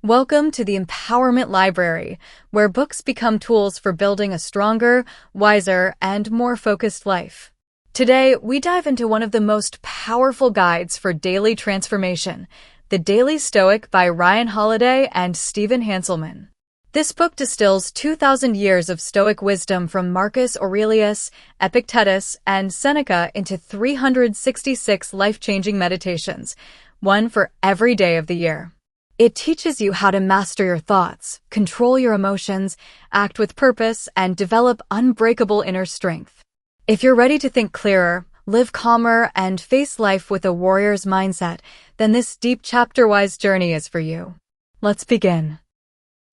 Welcome to the Empowerment Library, where books become tools for building a stronger, wiser, and more focused life. Today, we dive into one of the most powerful guides for daily transformation, the Daily Stoic by Ryan Holiday and Stephen Hanselman. This book distills 2,000 years of Stoic wisdom from Marcus Aurelius, Epictetus, and Seneca into 366 life-changing meditations, one for every day of the year. It teaches you how to master your thoughts, control your emotions, act with purpose, and develop unbreakable inner strength. If you're ready to think clearer, live calmer, and face life with a warrior's mindset, then this deep chapter-wise journey is for you. Let's begin.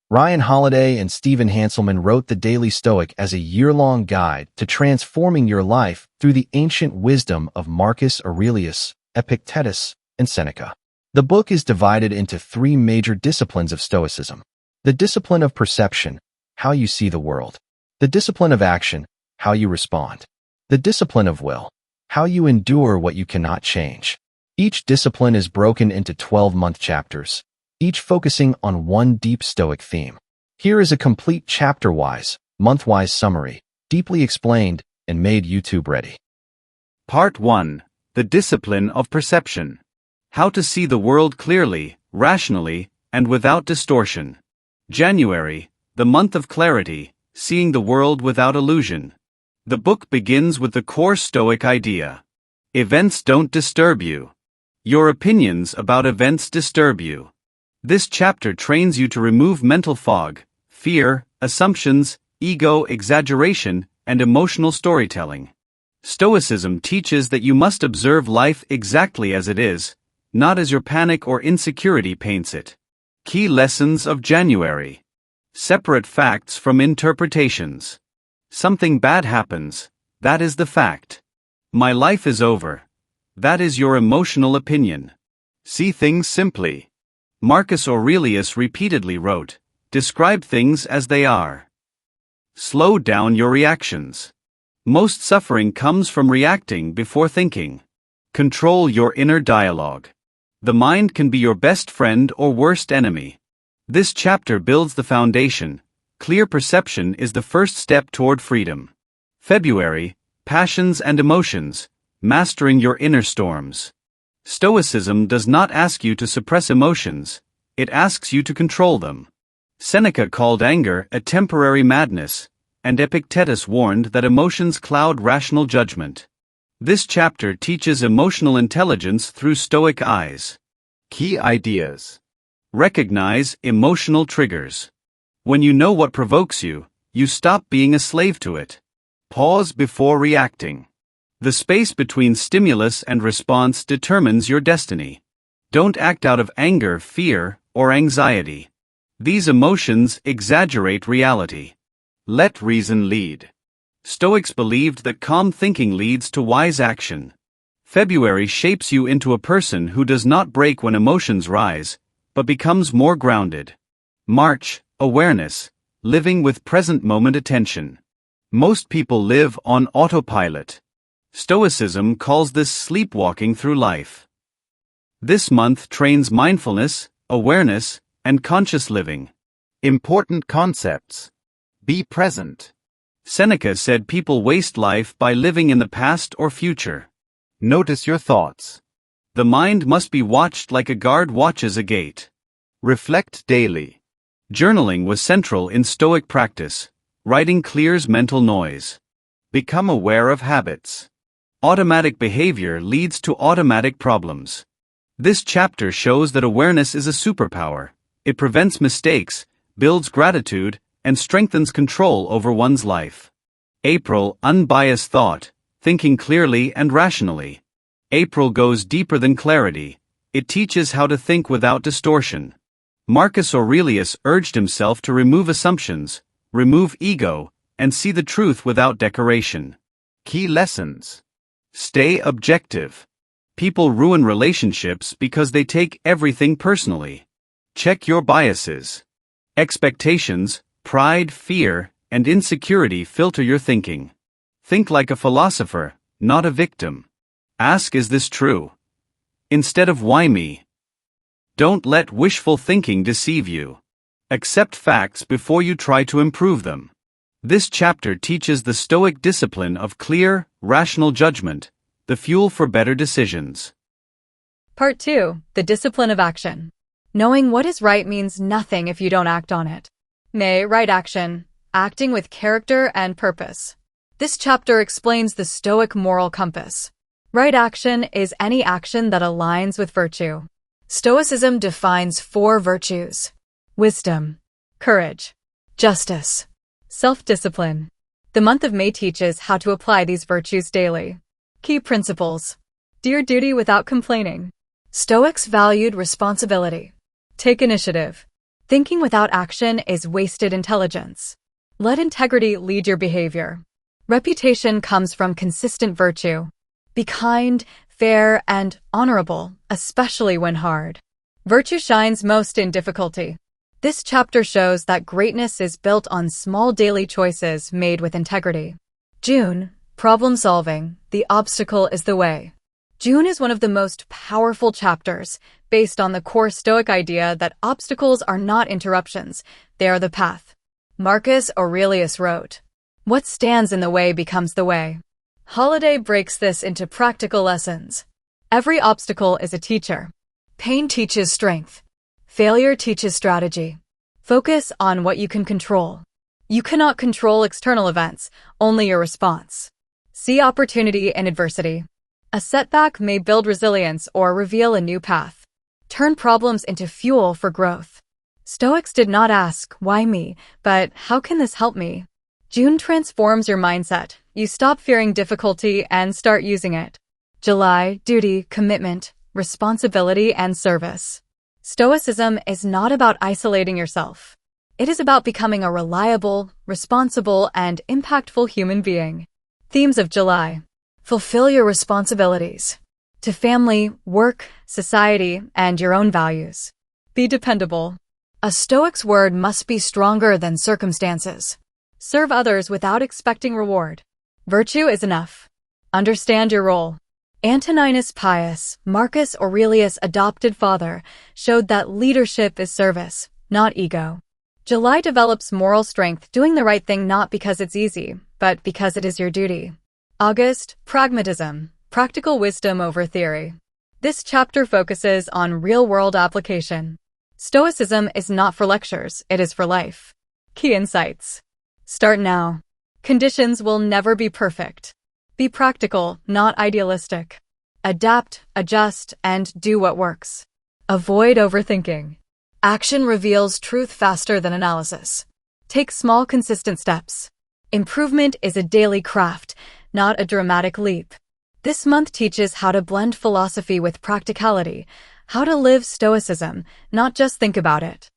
Ryan Holiday and Stephen Hanselman wrote the Daily Stoic as a year-long guide to transforming your life through the ancient wisdom of Marcus Aurelius, Epictetus, and Seneca. The book is divided into three major disciplines of Stoicism: the discipline of perception, how you see the world; the discipline of action, how you respond; the discipline of will, how you endure what you cannot change. Each discipline is broken into 12-month chapters, each focusing on one deep Stoic theme. Here is a complete chapter-wise, month-wise summary, deeply explained and made YouTube-ready. Part 1. The Discipline of Perception. How to see the world clearly, rationally, and without distortion. January, the month of clarity, seeing the world without illusion. The book begins with the core Stoic idea. Events don't disturb you. Your opinions about events disturb you. This chapter trains you to remove mental fog, fear, assumptions, ego exaggeration, and emotional storytelling. Stoicism teaches that you must observe life exactly as it is, not as your panic or insecurity paints it. Key lessons of January. Separate facts from interpretations. Something bad happens, that is the fact. My life is over, that is your emotional opinion. See things simply. Marcus Aurelius repeatedly wrote, "Describe things as they are." Slow down your reactions. Most suffering comes from reacting before thinking. Control your inner dialogue. The mind can be your best friend or worst enemy. This chapter builds the foundation. Clear perception is the first step toward freedom. February, passions and emotions, mastering your inner storms. Stoicism does not ask you to suppress emotions, it asks you to control them. Seneca called anger a temporary madness, and Epictetus warned that emotions cloud rational judgment. This chapter teaches emotional intelligence through Stoic eyes. Key ideas. Recognize emotional triggers. When you know what provokes you, you stop being a slave to it. Pause before reacting. The space between stimulus and response determines your destiny. Don't act out of anger, fear, or anxiety. These emotions exaggerate reality. Let reason lead. Stoics believed that calm thinking leads to wise action. February shapes you into a person who does not break when emotions rise, but becomes more grounded. March, awareness, living with present moment attention. Most people live on autopilot. Stoicism calls this sleepwalking through life. This month trains mindfulness, awareness, and conscious living. Important concepts. Be present. Seneca said people waste life by living in the past or future. Notice your thoughts. The mind must be watched like a guard watches a gate. Reflect daily. Journaling was central in Stoic practice. Writing clears mental noise. Become aware of habits. Automatic behavior leads to automatic problems. This chapter shows that awareness is a superpower. It prevents mistakes, builds gratitude, and strengthens control over one's life. April, unbiased thought, thinking clearly and rationally. April goes deeper than clarity. It teaches how to think without distortion. Marcus Aurelius urged himself to remove assumptions, remove ego, and see the truth without decoration. Key lessons. Stay objective. People ruin relationships because they take everything personally. Check your biases. Expectations, pride, fear, and insecurity filter your thinking. Think like a philosopher, not a victim. Ask, is this true? Instead of why me? Don't let wishful thinking deceive you. Accept facts before you try to improve them. This chapter teaches the Stoic discipline of clear, rational judgment, the fuel for better decisions. Part 2. The discipline of action. Knowing what is right means nothing if you don't act on it. Right action. Acting with character and purpose. This chapter explains the Stoic moral compass. Right action is any action that aligns with virtue. Stoicism defines 4 virtues: wisdom, courage, justice, self-discipline. The month of May teaches how to apply these virtues daily. Key principles. Do your duty without complaining. Stoics valued responsibility. Take initiative. Thinking without action is wasted intelligence. Let integrity lead your behavior. Reputation comes from consistent virtue. Be kind, fair, and honorable, especially when hard. Virtue shines most in difficulty. This chapter shows that greatness is built on small daily choices made with integrity. June, problem solving. The obstacle is the way. June is one of the most powerful chapters, based on the core Stoic idea that obstacles are not interruptions, they are the path. Marcus Aurelius wrote, "What stands in the way becomes the way." Holiday breaks this into practical lessons. Every obstacle is a teacher. Pain teaches strength. Failure teaches strategy. Focus on what you can control. You cannot control external events, only your response. See opportunity in adversity. A setback may build resilience or reveal a new path. Turn problems into fuel for growth. Stoics did not ask, "Why me?" but "How can this help me?" June transforms your mindset. You stop fearing difficulty and start using it. July, duty, commitment, responsibility, and service. Stoicism is not about isolating yourself. It is about becoming a reliable, responsible, and impactful human being. Themes of July. Fulfill your responsibilities to family, work, society, and your own values. Be dependable. A Stoic's word must be stronger than circumstances. Serve others without expecting reward. Virtue is enough. Understand your role. Antoninus Pius, Marcus Aurelius' adopted father, showed that leadership is service, not ego. July develops moral strength, doing the right thing not because it's easy, but because it is your duty. August, pragmatism, practical wisdom over theory. This chapter focuses on real-world application. Stoicism is not for lectures, it is for life. Key insights. Start now. Conditions will never be perfect. Be practical, not idealistic. Adapt, adjust, and do what works. Avoid overthinking. Action reveals truth faster than analysis. Take small, consistent steps. Improvement is a daily craft, not a dramatic leap. This month teaches how to blend philosophy with practicality, how to live Stoicism, not just think about it.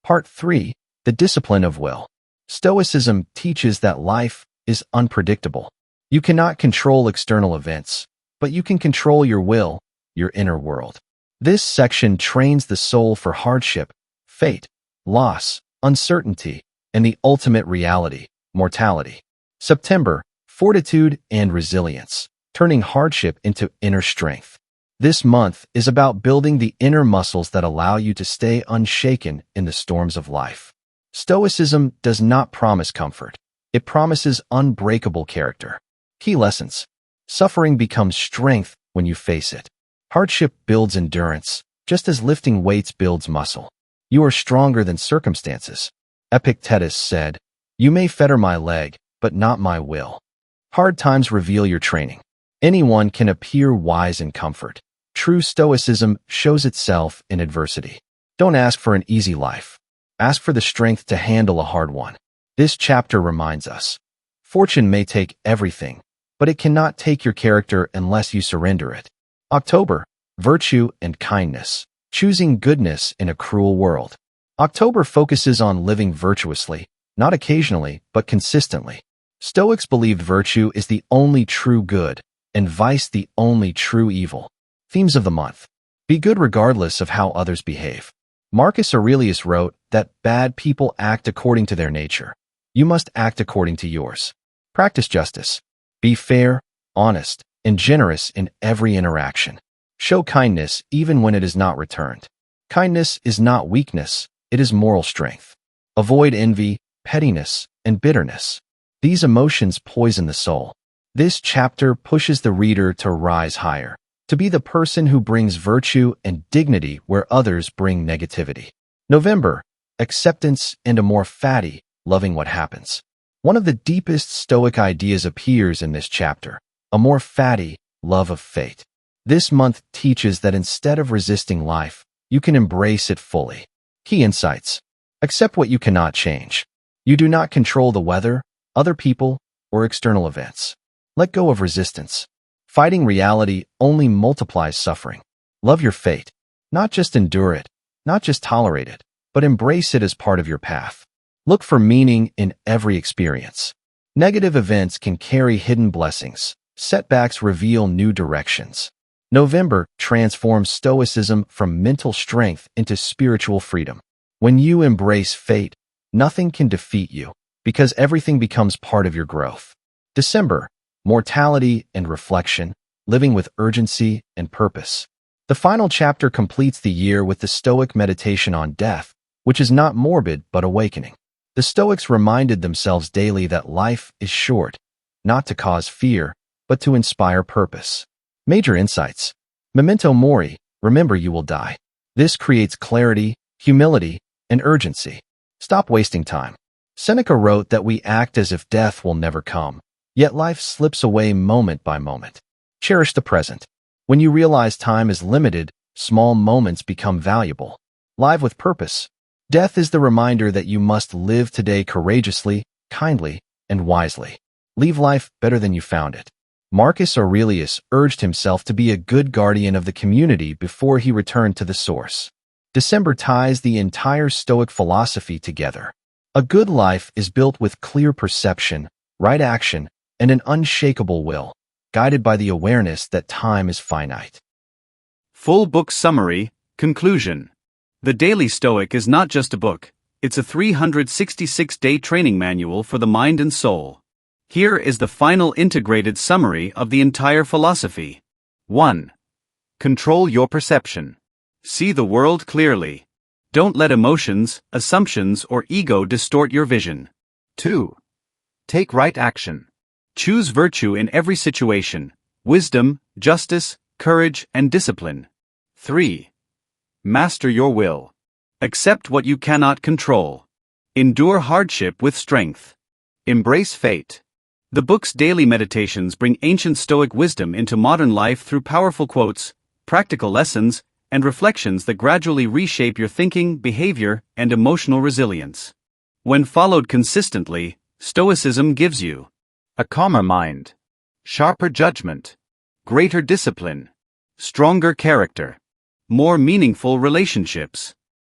Part 3. The discipline of will. Stoicism teaches that life is unpredictable. You cannot control external events, but you can control your will, your inner world. This section trains the soul for hardship, fate, loss, uncertainty, and the ultimate reality, mortality. September, fortitude and resilience, turning hardship into inner strength. This month is about building the inner muscles that allow you to stay unshaken in the storms of life. Stoicism does not promise comfort. It promises unbreakable character. Key lessons. Suffering becomes strength when you face it. Hardship builds endurance, just as lifting weights builds muscle. You are stronger than circumstances. Epictetus said, "You may fetter my leg, but not my will." Hard times reveal your training. Anyone can appear wise in comfort. True Stoicism shows itself in adversity. Don't ask for an easy life. Ask for the strength to handle a hard one. This chapter reminds us, fortune may take everything, but it cannot take your character unless you surrender it. October, virtue and kindness, choosing goodness in a cruel world. October focuses on living virtuously, not occasionally, but consistently. Stoics believed virtue is the only true good, and vice the only true evil. Themes of the month. Be good regardless of how others behave. Marcus Aurelius wrote that bad people act according to their nature. You must act according to yours. Practice justice. Be fair, honest, and generous in every interaction. Show kindness even when it is not returned. Kindness is not weakness, it is moral strength. Avoid envy, pettiness, and bitterness. These emotions poison the soul. This chapter pushes the reader to rise higher, to be the person who brings virtue and dignity where others bring negativity. November, acceptance and Amor, Fati, loving what happens. One of the deepest Stoic ideas appears in this chapter, Amor, Fati, love of fate. This month teaches that instead of resisting life, you can embrace it fully. Key insights. Accept what you cannot change. You do not control the weather, other people, or external events. Let go of resistance. Fighting reality only multiplies suffering. Love your fate. Not just endure it, not just tolerate it, but embrace it as part of your path. Look for meaning in every experience. Negative events can carry hidden blessings. Setbacks reveal new directions. November transforms Stoicism from mental strength into spiritual freedom. When you embrace fate, nothing can defeat you, because everything becomes part of your growth. December, mortality and reflection, living with urgency and purpose. The final chapter completes the year with the Stoic meditation on death, which is not morbid but awakening. The Stoics reminded themselves daily that life is short, not to cause fear, but to inspire purpose. Major insights. Memento Mori, remember you will die. This creates clarity, humility, and urgency. Stop wasting time. Seneca wrote that we act as if death will never come, yet life slips away moment by moment. Cherish the present. When you realize time is limited, small moments become valuable. Live with purpose. Death is the reminder that you must live today courageously, kindly, and wisely. Leave life better than you found it. Marcus Aurelius urged himself to be a good guardian of the community before he returned to the source. December ties the entire Stoic philosophy together. A good life is built with clear perception, right action, and an unshakable will, guided by the awareness that time is finite. Full book summary, conclusion. The Daily Stoic is not just a book, it's a 366-day training manual for the mind and soul. Here is the final integrated summary of the entire philosophy. 1. Control your perception. See the world clearly. Don't let emotions, assumptions, or ego distort your vision. 2. Take right action. Choose virtue in every situation, wisdom, justice, courage, and discipline. 3. Master your will. Accept what you cannot control. Endure hardship with strength. Embrace fate. The book's daily meditations bring ancient Stoic wisdom into modern life through powerful quotes, practical lessons, and reflections that gradually reshape your thinking, behavior, and emotional resilience. When followed consistently, Stoicism gives you a calmer mind, sharper judgment, greater discipline, stronger character, more meaningful relationships,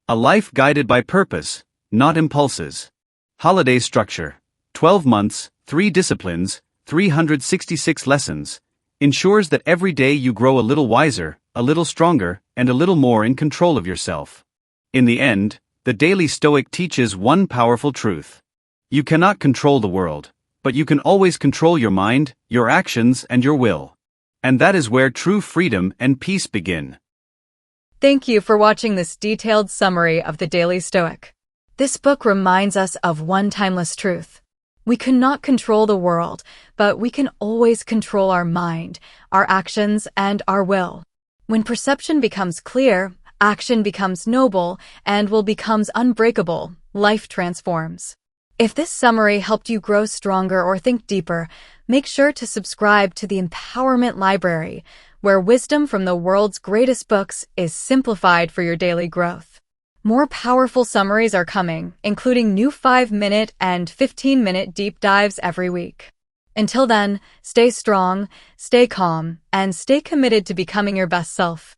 a life guided by purpose, not impulses. Holiday structure, 12 months, 3 disciplines, 366 lessons, ensures that every day you grow a little wiser, a little stronger, and a little more in control of yourself. In the end, the Daily Stoic teaches one powerful truth. You cannot control the world, but you can always control your mind, your actions, and your will. And that is where true freedom and peace begin. Thank you for watching this detailed summary of the Daily Stoic. This book reminds us of one timeless truth. We cannot control the world, but we can always control our mind, our actions, and our will. When perception becomes clear, action becomes noble, and will becomes unbreakable, life transforms. If this summary helped you grow stronger or think deeper, make sure to subscribe to the Empowerment Library, where wisdom from the world's greatest books is simplified for your daily growth. More powerful summaries are coming, including new 5-minute and 15-minute deep dives every week. Until then, stay strong, stay calm, and stay committed to becoming your best self.